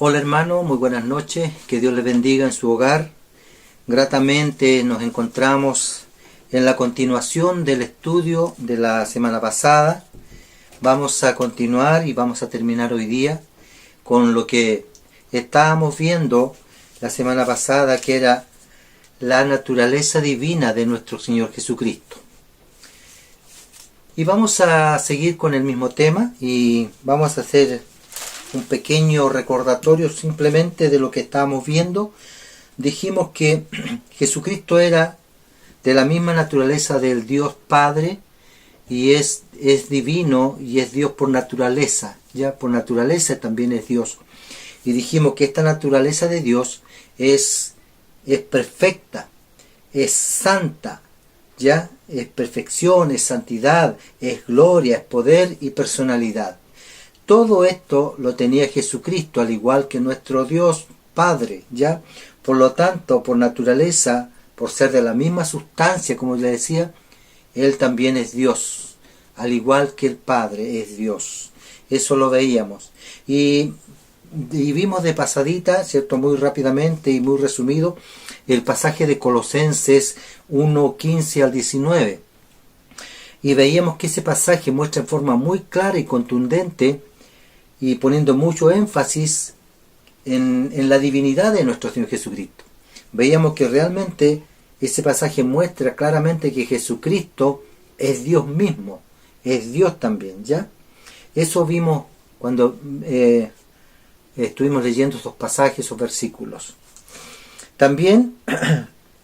Hola hermano, muy buenas noches, que Dios les bendiga en su hogar. Gratamente nos encontramos en la continuación del estudio de la semana pasada. Vamos a continuar y vamos a terminar hoy día con lo que estábamos viendo la semana pasada, que era la naturaleza divina de nuestro Señor Jesucristo. Y vamos a seguir con el mismo tema y vamos a hacer un pequeño recordatorio simplemente de lo que estábamos viendo. Dijimos que Jesucristo era de la misma naturaleza del Dios Padre y es divino y es Dios por naturaleza, ya por naturaleza también es Dios. Y dijimos que esta naturaleza de Dios es perfecta, es santa, ya es perfección, es santidad, es gloria, es poder y personalidad. Todo esto lo tenía Jesucristo, al igual que nuestro Dios Padre, ¿ya? Por lo tanto, por naturaleza, por ser de la misma sustancia, como le decía, Él también es Dios, al igual que el Padre es Dios. Eso lo veíamos. Y vimos de pasadita, ¿cierto? Muy rápidamente y muy resumido, el pasaje de Colosenses 1:15 al 19. Y veíamos que ese pasaje muestra en forma muy clara y contundente y poniendo mucho énfasis en la divinidad de nuestro Señor Jesucristo. Veíamos que realmente ese pasaje muestra claramente que Jesucristo es Dios mismo, es Dios también, ¿ya? Eso vimos cuando estuvimos leyendo esos pasajes, esos versículos. También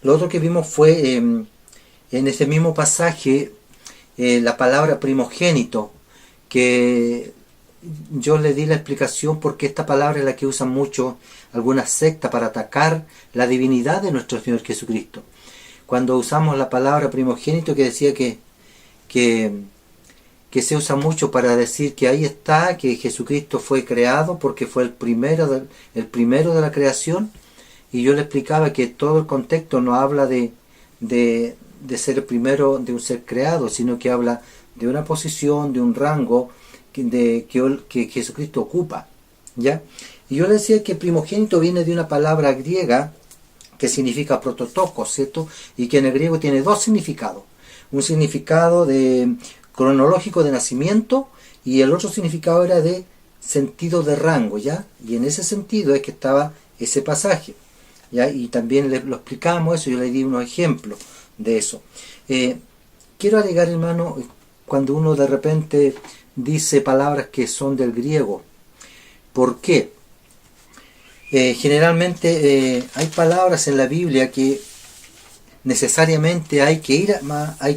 lo otro que vimos fue en ese mismo pasaje la palabra primogénito, que yo le di la explicación porque esta palabra es la que usan mucho algunas sectas para atacar la divinidad de nuestro Señor Jesucristo. Cuando usamos la palabra primogénito, que decía que se usa mucho para decir que ahí está, que Jesucristo fue creado porque fue el primero de la creación, y yo le explicaba que todo el contexto no habla de ser el primero de un ser creado, sino que habla de una posición, de un rango que Jesucristo ocupa, ¿ya? Y yo le decía que primogénito viene de una palabra griega que significa prototokos, ¿cierto? Y que en el griego tiene dos significados. Un significado cronológico de nacimiento y el otro significado era de sentido de rango, ¿ya? Y en ese sentido es que estaba ese pasaje, ¿ya? Y también lo explicamos eso, yo le di unos ejemplos de eso. Quiero agregar, hermano, cuando uno de repente dice palabras que son del griego. ¿Por qué? Generalmente hay palabras en la Biblia que necesariamente hay que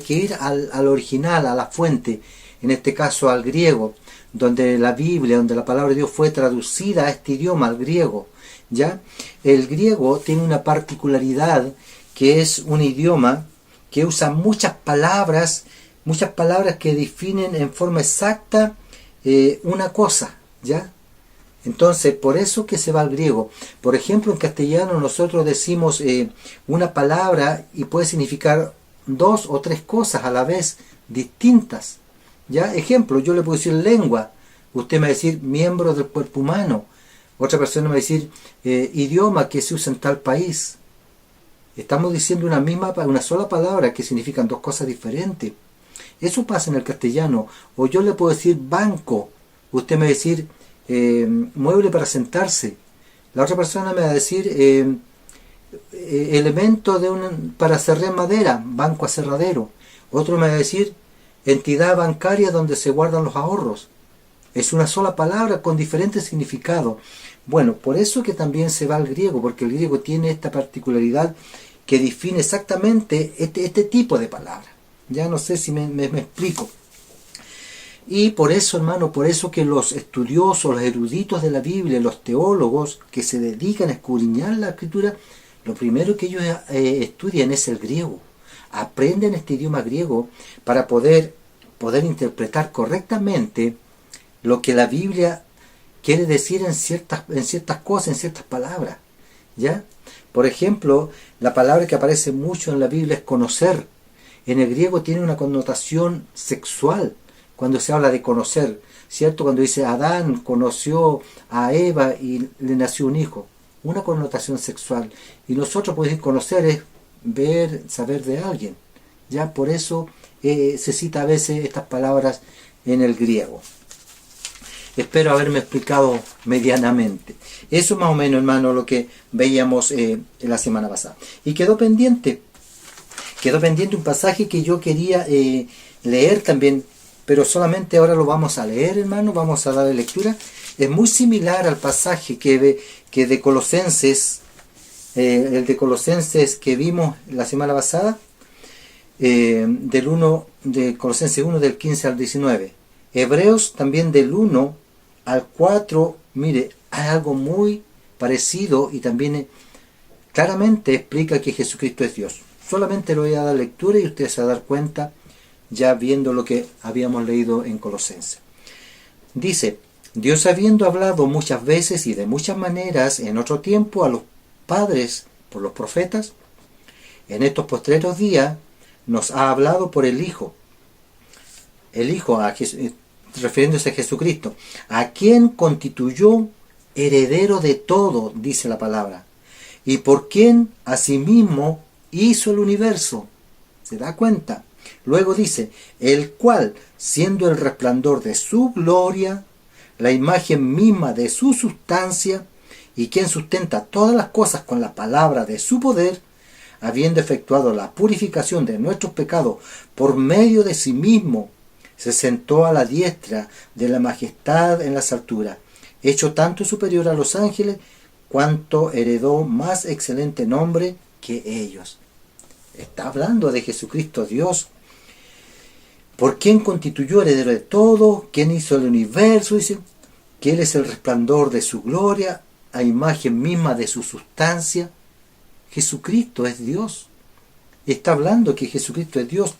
ir al original, a la fuente, en este caso al griego, donde la Biblia, donde la palabra de Dios fue traducida a este idioma, al griego, ¿ya? El griego tiene una particularidad, que es un idioma que usa muchas palabras que definen en forma exacta una cosa, ¿ya? Entonces, por eso que se va al griego. Por ejemplo, en castellano nosotros decimos una palabra y puede significar dos o tres cosas a la vez distintas, ¿ya? Ejemplo, yo le puedo decir lengua, usted me va a decir miembro del cuerpo humano, otra persona me va a decir idioma que se usa en tal país. Estamos diciendo una sola palabra que significan dos cosas diferentes. Eso pasa en el castellano. O yo le puedo decir banco, usted me va a decir mueble para sentarse. La otra persona me va a decir elemento para aserrar madera, banco aserradero. Otro me va a decir entidad bancaria donde se guardan los ahorros. Es una sola palabra con diferentes significados. Bueno, por eso que también se va al griego, porque el griego tiene esta particularidad que define exactamente este tipo de palabra. Ya no sé si me explico. Y por eso, hermano, por eso que los estudiosos, los eruditos de la Biblia, los teólogos que se dedican a escudriñar la Escritura, lo primero que ellos estudian es el griego. Aprenden este idioma griego para poder interpretar correctamente lo que la Biblia quiere decir en ciertas cosas, en ciertas palabras, ¿ya? Por ejemplo, la palabra que aparece mucho en la Biblia es conocer. En el griego tiene una connotación sexual, cuando se habla de conocer, ¿cierto? Cuando dice Adán conoció a Eva y le nació un hijo, una connotación sexual. Y nosotros podemos decir conocer es ver, saber de alguien. Ya por eso se cita a veces estas palabras en el griego. Espero haberme explicado medianamente. Eso es más o menos, hermano, lo que veíamos en la semana pasada. Y quedó pendiente un pasaje que yo quería leer también, pero solamente ahora lo vamos a leer, hermano, vamos a darle lectura. Es muy similar al pasaje que de Colosenses, el de Colosenses que vimos la semana pasada, de Colosenses 1 del 15 al 19. Hebreos también del 1 al 4, mire, hay algo muy parecido y también claramente explica que Jesucristo es Dios. Solamente le voy a dar lectura y ustedes se van a dar cuenta ya viendo lo que habíamos leído en Colosenses. Dice, Dios habiendo hablado muchas veces y de muchas maneras en otro tiempo a los padres por los profetas, en estos postreros días nos ha hablado por el Hijo, refiriéndose a Jesucristo, a quien constituyó heredero de todo, dice la palabra, y por quien asimismo hizo el universo. ¿Se da cuenta? Luego dice, el cual, siendo el resplandor de su gloria, la imagen misma de su sustancia, y quien sustenta todas las cosas con la palabra de su poder, habiendo efectuado la purificación de nuestros pecados por medio de sí mismo, se sentó a la diestra de la majestad en las alturas, hecho tanto superior a los ángeles, cuanto heredó más excelente nombre que ellos. Está hablando de Jesucristo Dios, por quien constituyó heredero de todo, quien hizo el universo, dice, que Él es el resplandor de su gloria, a imagen misma de su sustancia. Jesucristo es Dios. Está hablando que Jesucristo es Dios,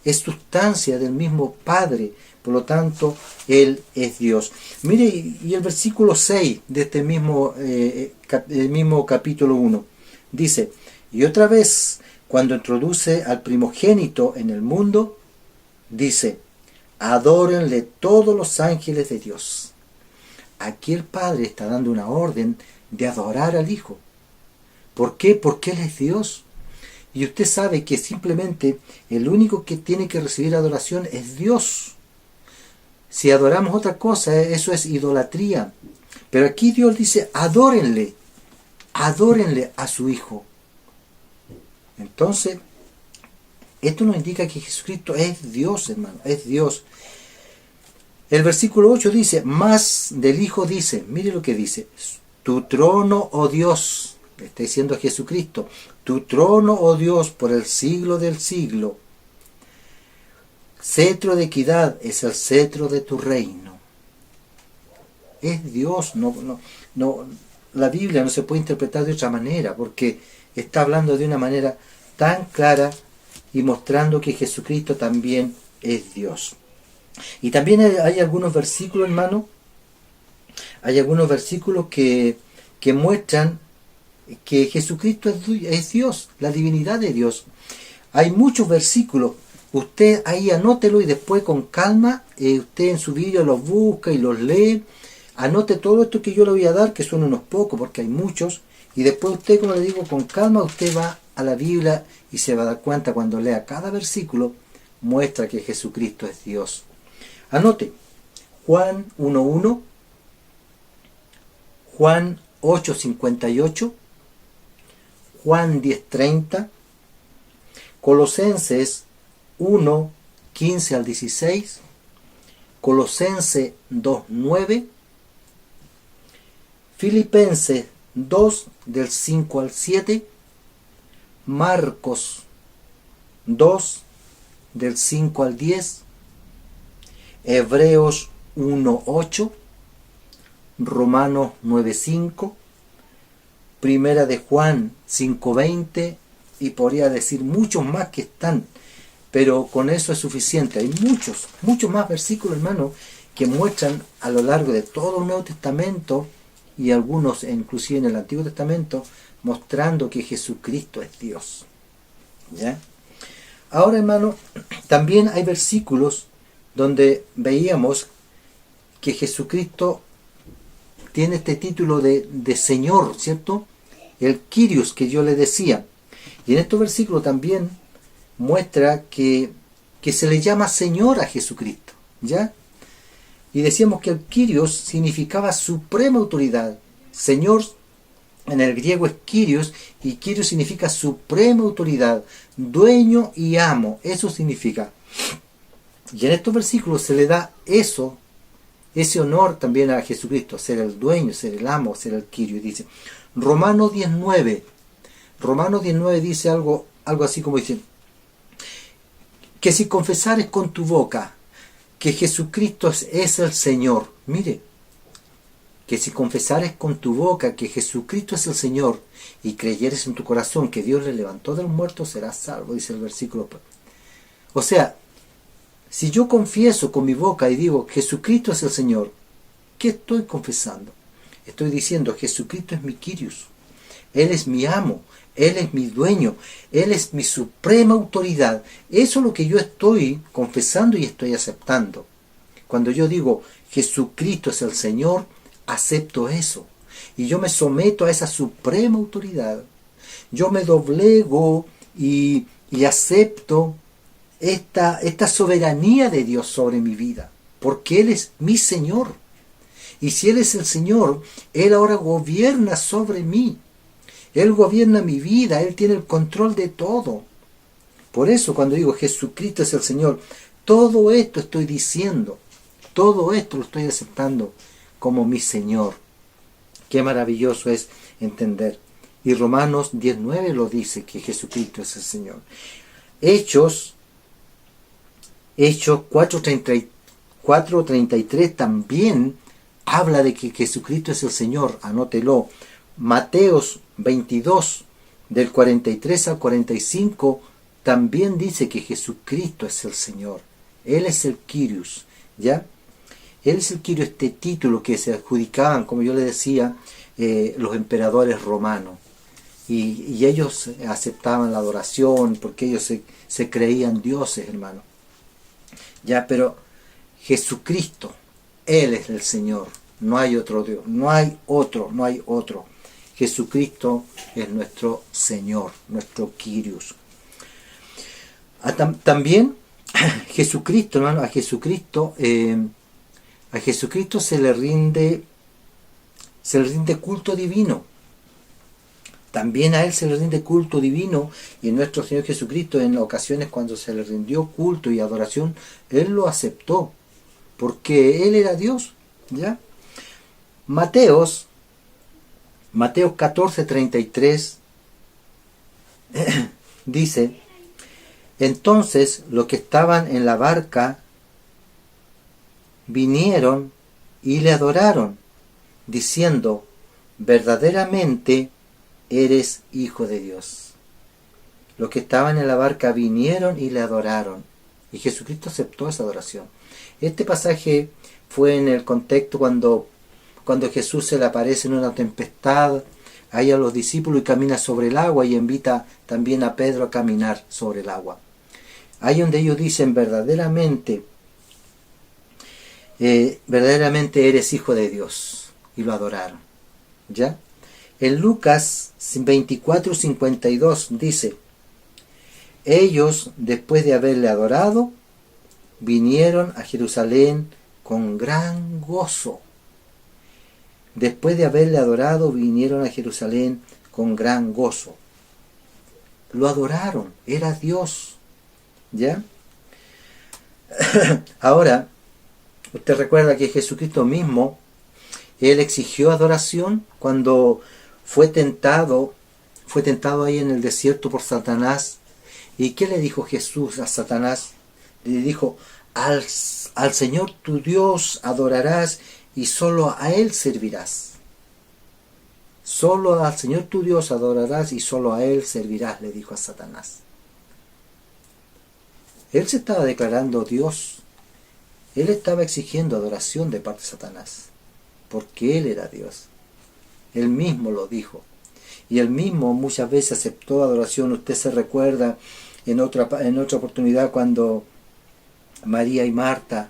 es sustancia del mismo Padre, por lo tanto, Él es Dios. Mire, y el versículo 6 de este mismo, el mismo capítulo 1, dice, y otra vez, cuando introduce al primogénito en el mundo, dice, adórenle todos los ángeles de Dios. Aquí el Padre está dando una orden de adorar al Hijo. ¿Por qué? Porque Él es Dios. Y usted sabe que simplemente el único que tiene que recibir adoración es Dios. Si adoramos otra cosa, eso es idolatría. Pero aquí Dios dice, adórenle a su Hijo. Entonces, esto nos indica que Jesucristo es Dios, hermano, es Dios. El versículo 8 dice, más del Hijo dice, mire lo que dice, tu trono, oh Dios, le está diciendo a Jesucristo, tu trono, oh Dios, por el siglo del siglo. Cetro de equidad es el cetro de tu reino. Es Dios, la Biblia no se puede interpretar de otra manera, porque está hablando de una manera tan clara y mostrando que Jesucristo también es Dios. Y también hay algunos versículos, hermano, hay algunos versículos que muestran que Jesucristo es Dios, la divinidad de Dios. Hay muchos versículos, usted ahí anótelo y después con calma, usted en su Biblia los busca y los lee, anote todo esto que yo le voy a dar, que son unos pocos porque hay muchos, y después usted, como le digo, con calma usted va a la Biblia y se va a dar cuenta cuando lea cada versículo, muestra que Jesucristo es Dios. Anote, Juan 1.1, Juan 8.58, Juan 10.30, Colosenses 1.15 al 16, Colosenses 2.9, Filipenses 2 del 5 al 7, Marcos 2 del 5 al 10, Hebreos 1.8, Romanos 9.5, Primera de Juan 5.20, y podría decir muchos más que están, pero con eso es suficiente. Hay muchos más versículos, hermano, que muestran a lo largo de todo el Nuevo Testamento y algunos inclusive en el Antiguo Testamento, mostrando que Jesucristo es Dios. ¿Ya? Ahora, hermano, también hay versículos donde veíamos que Jesucristo tiene este título de Señor, ¿cierto? El Kyrios que yo le decía. Y en estos versículos también muestra que se le llama Señor a Jesucristo, ¿ya? Y decíamos que el Kyrios significaba suprema autoridad. Señor en el griego es Kyrios, y Kyrios significa suprema autoridad, dueño y amo. Eso significa. Y en estos versículos se le da eso, ese honor también a Jesucristo, ser el dueño, ser el amo, ser el Kyrios. Dice Romanos 19. Romanos 19 dice algo así como dice, que si confesares con tu boca que Jesucristo es el Señor, mire, que si confesares con tu boca que Jesucristo es el Señor y creyeres en tu corazón que Dios le levantó de los muertos, serás salvo, dice el versículo. O sea, si yo confieso con mi boca y digo Jesucristo es el Señor, ¿qué estoy confesando? Estoy diciendo Jesucristo es mi Kyrios, Él es mi amo, Él es mi dueño, Él es mi suprema autoridad. Eso es lo que yo estoy confesando y estoy aceptando. Cuando yo digo Jesucristo es el Señor, acepto eso. Y yo me someto a esa suprema autoridad. Yo me doblego y acepto esta soberanía de Dios sobre mi vida. Porque Él es mi Señor. Y si Él es el Señor, Él ahora gobierna sobre mí. Él gobierna mi vida, Él tiene el control de todo. Por eso cuando digo Jesucristo es el Señor, todo esto estoy diciendo, todo esto lo estoy aceptando como mi Señor. Qué maravilloso es entender. Y Romanos 19 lo dice, que Jesucristo es el Señor. Hechos 4:33 también habla de que Jesucristo es el Señor, anótelo. Mateos 22, del 43 al 45, también dice que Jesucristo es el Señor. Él es el Kyrios, ¿ya? Él es el Kyrios, este título que se adjudicaban, como yo le decía, los emperadores romanos. Y ellos aceptaban la adoración porque ellos se creían dioses, hermano. Ya, pero Jesucristo, Él es el Señor. No hay otro Dios, no hay otro. Jesucristo es nuestro Señor, nuestro Kyrios. También Jesucristo, hermano, a Jesucristo se le rinde culto divino. También a Él se le rinde culto divino, y nuestro Señor Jesucristo en ocasiones cuando se le rindió culto y adoración, Él lo aceptó, porque Él era Dios, ¿ya? Mateos 14:33 dice, entonces los que estaban en la barca vinieron y le adoraron, diciendo, verdaderamente eres Hijo de Dios. Los que estaban en la barca vinieron y le adoraron, y Jesucristo aceptó esa adoración. Este pasaje fue en el contexto cuando Jesús se le aparece en una tempestad ahí a los discípulos y camina sobre el agua, y invita también a Pedro a caminar sobre el agua. Ahí donde ellos dicen verdaderamente eres Hijo de Dios, y lo adoraron, ¿ya? En Lucas 24:52 dice, ellos después de haberle adorado vinieron a Jerusalén con gran gozo. Después de haberle adorado, vinieron a Jerusalén con gran gozo. Lo adoraron, era Dios, ¿ya? Ahora, usted recuerda que Jesucristo mismo, Él exigió adoración cuando fue tentado ahí en el desierto por Satanás. ¿Y qué le dijo Jesús a Satanás? Le dijo, al Señor tu Dios adorarás y solo a Él servirás. Solo al Señor tu Dios adorarás y solo a Él servirás, le dijo a Satanás. Él se estaba declarando Dios. Él estaba exigiendo adoración de parte de Satanás, porque Él era Dios. Él mismo lo dijo. Y Él mismo muchas veces aceptó adoración. Usted se recuerda en otra oportunidad cuando María y Marta,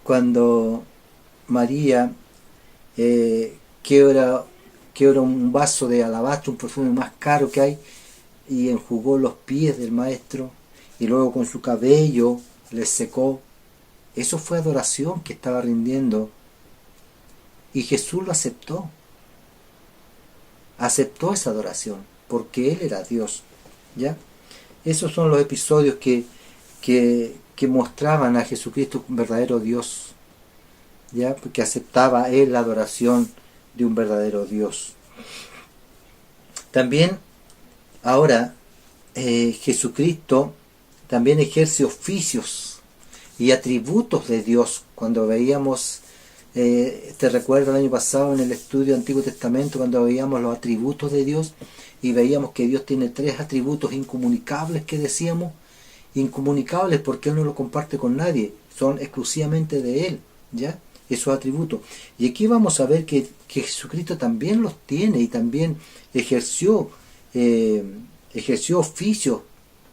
cuando María quebra un vaso de alabastro, un perfume más caro que hay, y enjugó los pies del maestro, y luego con su cabello les secó. Eso fue adoración que estaba rindiendo, y Jesús lo aceptó. Aceptó esa adoración, porque Él era Dios. ¿Ya? Esos son los episodios que mostraban a Jesucristo un verdadero Dios, ¿ya? Porque aceptaba Él la adoración de un verdadero Dios. También ahora Jesucristo también ejerce oficios y atributos de Dios. Cuando veíamos, te recuerdo el año pasado en el estudio del Antiguo Testamento, cuando veíamos los atributos de Dios, y veíamos que Dios tiene 3 atributos incomunicables, que decíamos, incomunicables porque Él no lo comparte con nadie, son exclusivamente de Él, ¿ya? Esos atributos. Y aquí vamos a ver que Jesucristo también los tiene, y también ejerció oficios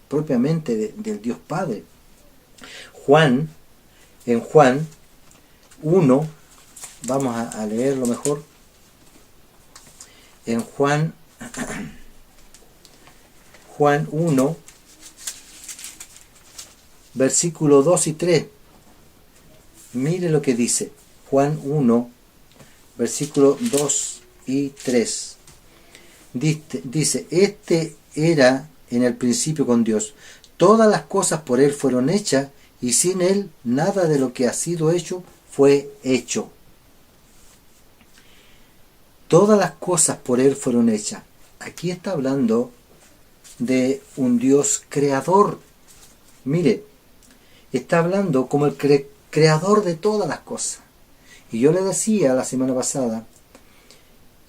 propiamente del Dios Padre. En Juan 1, vamos a leerlo mejor, en Juan 1, versículo 2 y 3. Mire lo que dice. Juan 1, versículo 2 y 3. Dice, este era en el principio con Dios. Todas las cosas por Él fueron hechas, y sin Él nada de lo que ha sido hecho fue hecho. Todas las cosas por Él fueron hechas. Aquí está hablando de un Dios creador. Mire, está hablando como el creador de todas las cosas. Y yo le decía la semana pasada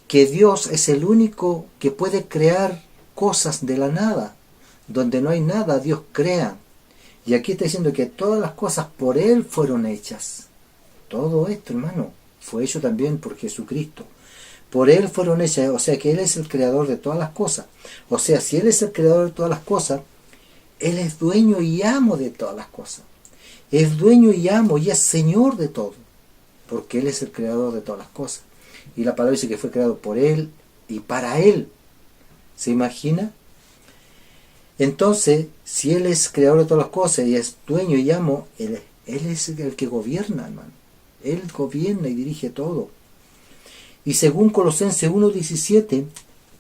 que Dios es el único que puede crear cosas de la nada. Donde no hay nada, Dios crea. Y aquí está diciendo que todas las cosas por Él fueron hechas. Todo esto, hermano, fue hecho también por Jesucristo. Por Él fueron hechas, o sea que Él es el creador de todas las cosas. O sea, si Él es el creador de todas las cosas, Él es dueño y amo de todas las cosas. Es dueño y amo y es Señor de todo. Porque Él es el creador de todas las cosas. Y la palabra dice que fue creado por Él y para Él. ¿Se imagina? Entonces, si Él es creador de todas las cosas y es dueño y amo, Él es el que gobierna, hermano. Él gobierna y dirige todo. Y según Colosenses 1:17, Él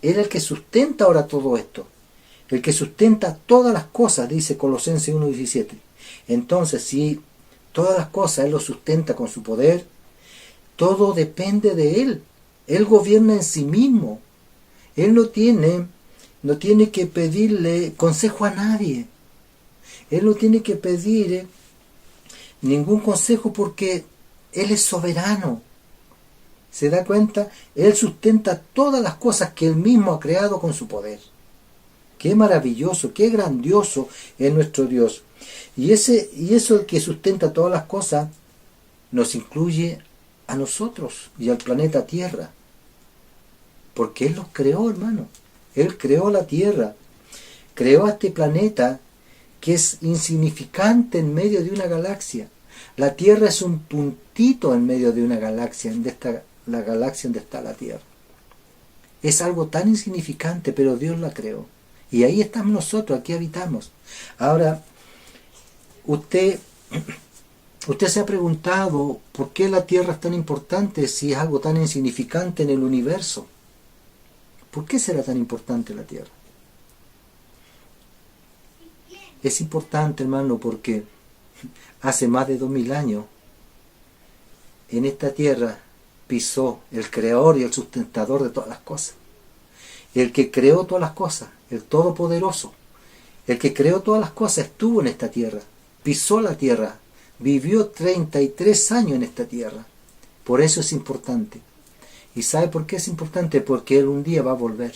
es el que sustenta ahora todo esto. El que sustenta todas las cosas, dice Colosenses 1:17. Entonces, si todas las cosas Él lo sustenta con su poder, todo depende de Él. Él gobierna en sí mismo. Él no tiene que pedirle consejo a nadie. Él no tiene que pedir ningún consejo porque Él es soberano. ¿Se da cuenta? Él sustenta todas las cosas que Él mismo ha creado con su poder. Qué maravilloso, qué grandioso es nuestro Dios. Y eso que sustenta todas las cosas nos incluye a nosotros y al planeta Tierra. Porque Él los creó, hermano. Él creó la Tierra. Creó a este planeta que es insignificante en medio de una galaxia. La Tierra es un puntito en medio de una galaxia, la galaxia donde está la Tierra. Es algo tan insignificante, pero Dios la creó. Y ahí estamos nosotros, aquí habitamos. Ahora, usted se ha preguntado por qué la Tierra es tan importante si es algo tan insignificante en el universo. ¿Por qué será tan importante la Tierra? Es importante, hermano, porque hace más de 2000 años en esta Tierra pisó el creador y el sustentador de todas las cosas. El que creó todas las cosas, el Todopoderoso. El que creó todas las cosas estuvo en esta Tierra, pisó la Tierra, vivió 33 años en esta Tierra. Por eso es importante. ¿Y sabe por qué es importante? Porque Él un día va a volver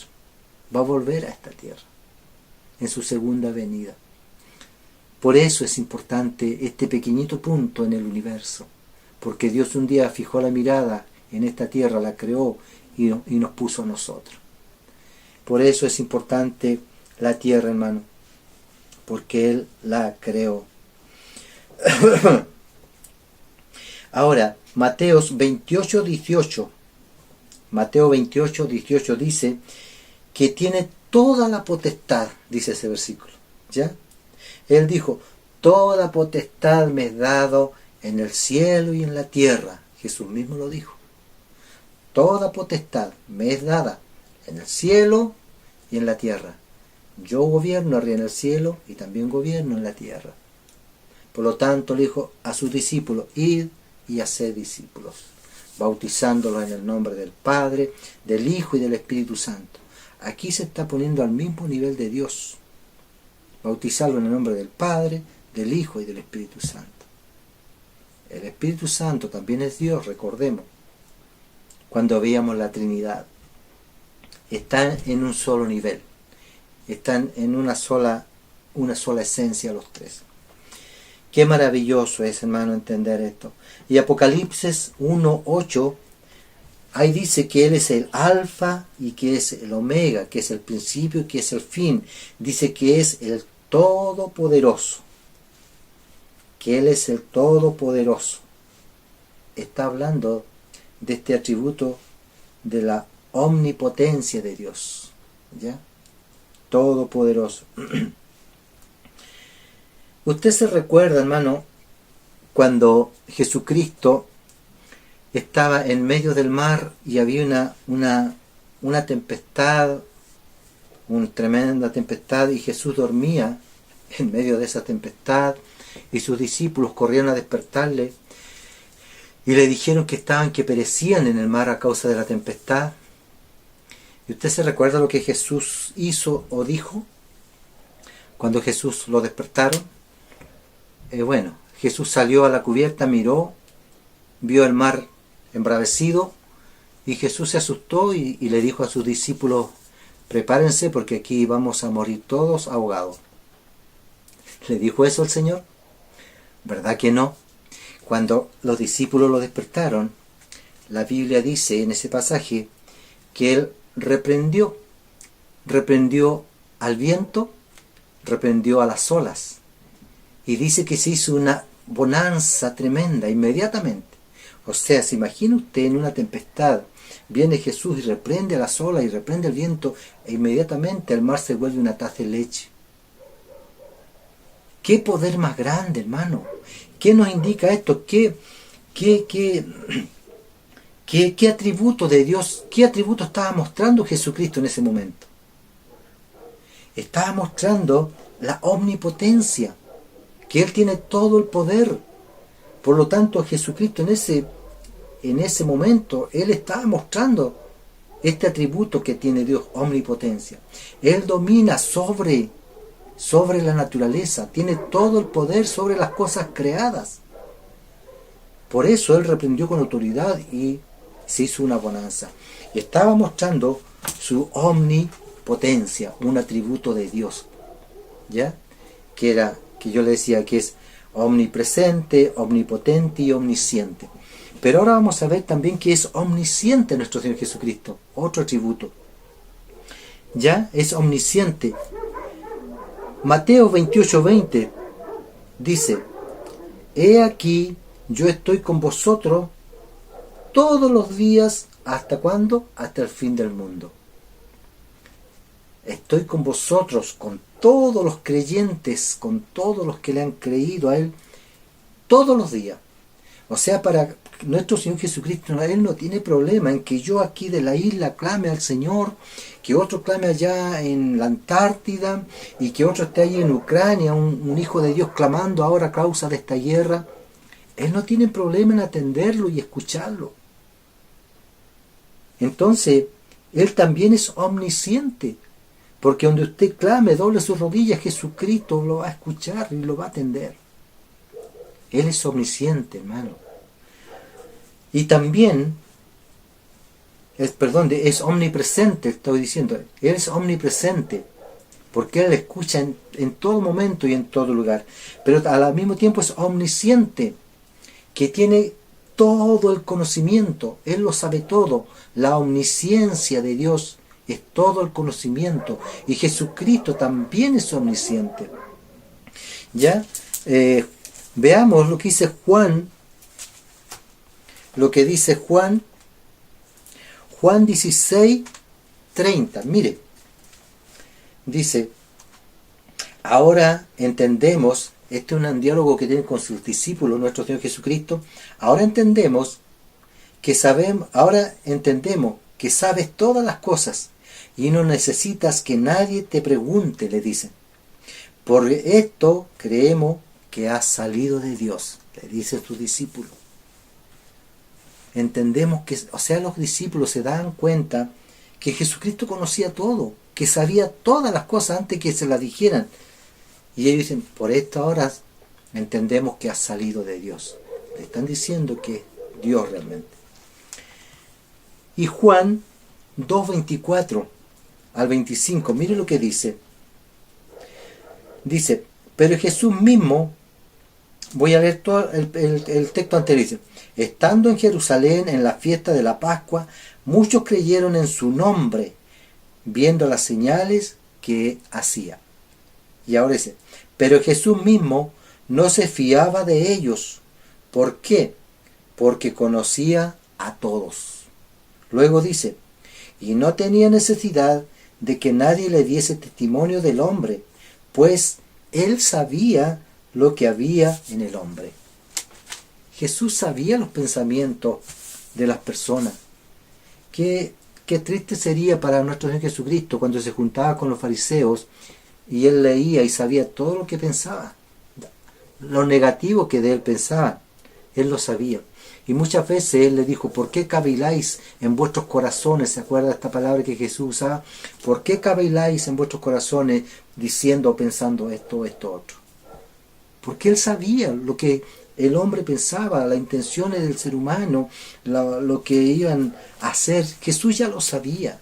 a esta Tierra, en su segunda venida. Por eso es importante este pequeñito punto en el universo, porque Dios un día fijó la mirada en esta Tierra, la creó y nos puso a nosotros. Por eso es importante la Tierra, hermano, porque Él la creó. Ahora, Mateo 28:18. Mateo 28:18 dice que tiene toda la potestad, dice ese versículo. ¿Ya? Él dijo, toda potestad me es dado en el cielo y en la tierra. Jesús mismo lo dijo. Toda potestad me es dada en el cielo y en la tierra. Yo gobierno arriba en el cielo y también gobierno en la tierra. Por lo tanto, le dijo a sus discípulos, id y haced discípulos, bautizándolos en el nombre del Padre, del Hijo y del Espíritu Santo. Aquí se está poniendo al mismo nivel de Dios. Bautizarlo en el nombre del Padre, del Hijo y del Espíritu Santo. El Espíritu Santo también es Dios, recordemos, cuando veíamos la Trinidad. Están en un solo nivel. Están en una sola esencia los tres. Qué maravilloso es, hermano, entender esto. Y Apocalipsis 1:8, ahí dice que Él es el alfa y que es el omega, que es el principio y que es el fin. Dice que es el todopoderoso. Que Él es el todopoderoso. Está hablando de este atributo de la omnipotencia de Dios. ¿Ya? Todopoderoso. Usted se recuerda, hermano, cuando Jesucristo estaba en medio del mar y había una tempestad, una tremenda tempestad, y Jesús dormía en medio de esa tempestad, y sus discípulos corrieron a despertarle y le dijeron que perecían en el mar a causa de la tempestad. ¿Y usted se recuerda lo que Jesús hizo o dijo cuando Jesús lo despertaron? Jesús salió a la cubierta, miró, vio el mar embravecido, y Jesús se asustó y le dijo a sus discípulos, prepárense porque aquí vamos a morir todos ahogados. ¿Le dijo eso el Señor? ¿Verdad que no? Cuando los discípulos lo despertaron, la Biblia dice en ese pasaje que Él reprendió al viento, reprendió a las olas, y dice que se hizo una bonanza tremenda inmediatamente. O sea, se imagina usted en una tempestad, viene Jesús y reprende a las olas y reprende el viento, e inmediatamente el mar se vuelve una taza de leche. ¿Qué poder más grande, hermano? ¿Qué nos indica esto? ¿Qué atributo de Dios, qué atributo estaba mostrando Jesucristo en ese momento? Estaba mostrando la omnipotencia, que Él tiene todo el poder. Por lo tanto, Jesucristo en ese momento, Él estaba mostrando este atributo que tiene Dios, omnipotencia. Él domina sobre la naturaleza, tiene todo el poder sobre las cosas creadas. Por eso Él reprendió con autoridad y se hizo una bonanza. Y estaba mostrando su omnipotencia, un atributo de Dios, ¿ya? Que yo le decía que es omnipresente, omnipotente y omnisciente. Pero ahora vamos a ver también que es omnisciente nuestro Señor Jesucristo, otro atributo. Ya es omnisciente. Mateo 28:20 dice, he aquí, yo estoy con vosotros todos los días, ¿hasta cuándo? Hasta el fin del mundo. Estoy con vosotros, con todos los creyentes, con todos los que le han creído a Él, todos los días. O sea, para nuestro Señor Jesucristo, Él no tiene problema en que yo aquí de la isla clame al Señor, que otro clame allá en la Antártida, y que otro esté ahí en Ucrania, un hijo de Dios clamando ahora a causa de esta guerra. Él no tiene problema en atenderlo y escucharlo. Entonces, Él también es omnisciente, porque donde usted clame, doble sus rodillas, Jesucristo lo va a escuchar y lo va a atender. Él es omnisciente, hermano. Y también, es omnipresente, estoy diciendo. Él es omnipresente, porque Él escucha en todo momento y en todo lugar. Pero al mismo tiempo es omnisciente, que tiene todo el conocimiento. Él lo sabe todo. La omnisciencia de Dios es todo el conocimiento. Y Jesucristo también es omnisciente. ¿Ya? Veamos lo que dice Juan, lo que dice Juan 16:30. Mire, dice, ahora entendemos, este es un diálogo que tiene con sus discípulos, nuestro Señor Jesucristo, ahora entendemos que sabes todas las cosas y no necesitas que nadie te pregunte, le dicen. Por esto creemos que has salido de Dios, le dicen sus discípulos. Entendemos que, los discípulos se dan cuenta que Jesucristo conocía todo, que sabía todas las cosas antes que se las dijeran. Y ellos dicen, por esto ahora entendemos que has salido de Dios. Le están diciendo que es Dios realmente. Y Juan 2:24 al 25, mire lo que dice. Dice, pero Jesús mismo, voy a leer todo el texto anterior, dice, estando en Jerusalén en la fiesta de la Pascua, muchos creyeron en su nombre, viendo las señales que hacía. Y ahora dice, pero Jesús mismo no se fiaba de ellos. ¿Por qué? Porque conocía a todos. Luego dice, y no tenía necesidad de que nadie le diese testimonio del hombre, pues él sabía lo que había en el hombre. Jesús sabía los pensamientos de las personas. Qué triste sería para nuestro Señor Jesucristo cuando se juntaba con los fariseos y él leía y sabía todo lo que pensaba, lo negativo que de él pensaban, él lo sabía. Y muchas veces él le dijo, ¿por qué caviláis en vuestros corazones? ¿Se acuerda de esta palabra que Jesús usaba? ¿Por qué caviláis en vuestros corazones diciendo o pensando esto, otro? Porque él sabía lo que el hombre pensaba, las intenciones del ser humano, lo que iban a hacer. Jesús ya lo sabía.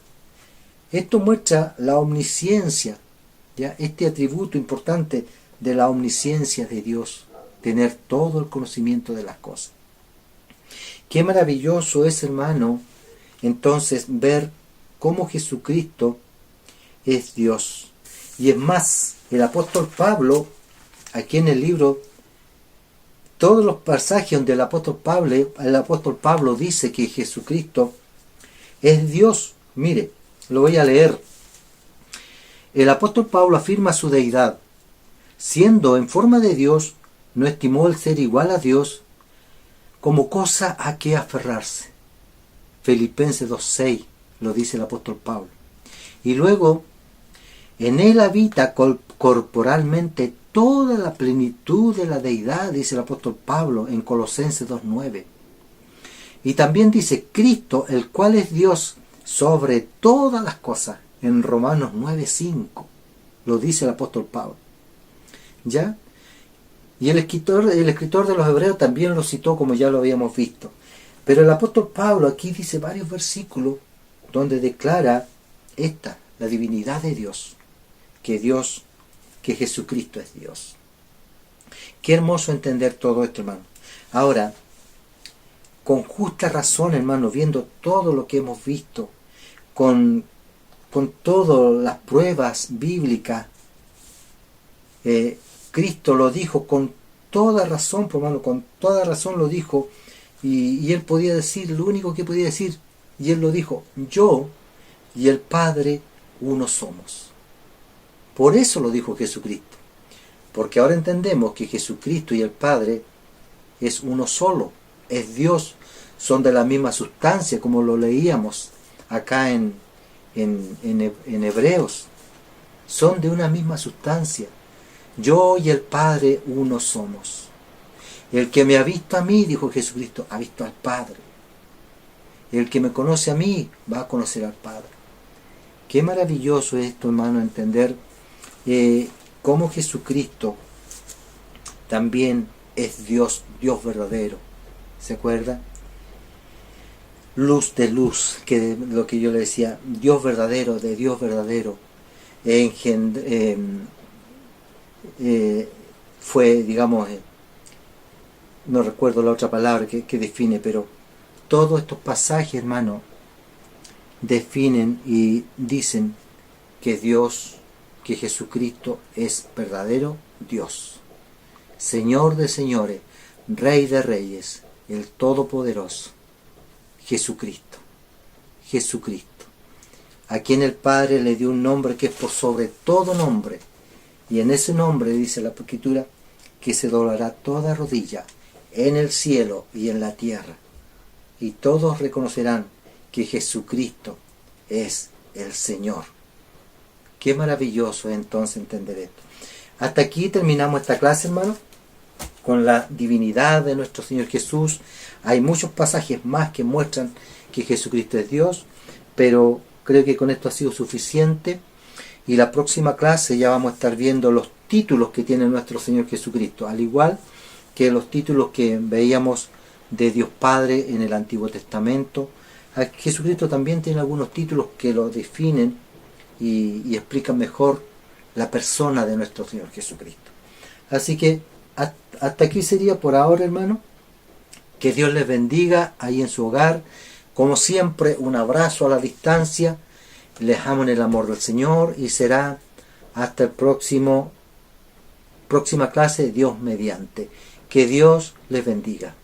Esto muestra la omnisciencia, ¿ya? Este atributo importante de la omnisciencia de Dios, tener todo el conocimiento de las cosas. Qué maravilloso es, hermano, entonces ver cómo Jesucristo es Dios. Y es más, el apóstol Pablo, aquí en el libro, todos los pasajes donde el apóstol Pablo dice que Jesucristo es Dios, mire, lo voy a leer. El apóstol Pablo afirma su deidad. Siendo en forma de Dios, no estimó el ser igual a Dios como cosa a que aferrarse. Filipenses 2:6 lo dice el apóstol Pablo. Y luego, en él habita corporalmente toda la plenitud de la deidad, dice el apóstol Pablo en Colosenses 2:9. Y también dice Cristo, el cual es Dios sobre todas las cosas, en Romanos 9:5. Lo dice el apóstol Pablo. ¿Ya? Y el escritor de los Hebreos también lo citó, como ya lo habíamos visto. Pero el apóstol Pablo aquí dice varios versículos donde declara la divinidad de Dios, que Jesucristo es Dios. Qué hermoso entender todo esto, hermano. Ahora, con justa razón, hermano, viendo todo lo que hemos visto, con todas las pruebas bíblicas, Cristo lo dijo con toda razón, hermano, con toda razón lo dijo, y él podía decir lo único que podía decir, y él lo dijo, yo y el Padre uno somos. Por eso lo dijo Jesucristo, porque ahora entendemos que Jesucristo y el Padre es uno solo, es Dios, son de la misma sustancia, como lo leíamos acá en Hebreos, son de una misma sustancia. Yo y el Padre uno somos. El que me ha visto a mí, dijo Jesucristo, ha visto al Padre. El que me conoce a mí va a conocer al Padre. Qué maravilloso es esto, hermano, entender cómo Jesucristo también es Dios, Dios verdadero. ¿Se acuerda? Luz de luz, que lo que yo le decía, Dios verdadero, de Dios verdadero, fue, digamos, no recuerdo la otra palabra que define, pero todos estos pasajes, hermano, definen y dicen que Jesucristo es verdadero Dios. Señor de señores, Rey de reyes, el Todopoderoso, Jesucristo. Jesucristo, a quien el Padre le dio un nombre que es por sobre todo nombre, y en ese nombre, dice la Escritura, que se doblará toda rodilla en el cielo y en la tierra, y todos reconocerán que Jesucristo es el Señor. Qué maravilloso es entonces entender esto. Hasta aquí terminamos esta clase, hermano, con la divinidad de nuestro Señor Jesús. Hay muchos pasajes más que muestran que Jesucristo es Dios, pero creo que con esto ha sido suficiente, y la próxima clase ya vamos a estar viendo los títulos que tiene nuestro Señor Jesucristo, al igual que los títulos que veíamos de Dios Padre en el Antiguo Testamento. Jesucristo también tiene algunos títulos que lo definen y explican mejor la persona de nuestro Señor Jesucristo. Así que hasta aquí sería por ahora, hermano. Que Dios les bendiga ahí en su hogar. Como siempre, un abrazo a la distancia. Les amo en el amor del Señor, y será hasta el próxima clase, Dios mediante. Que Dios les bendiga.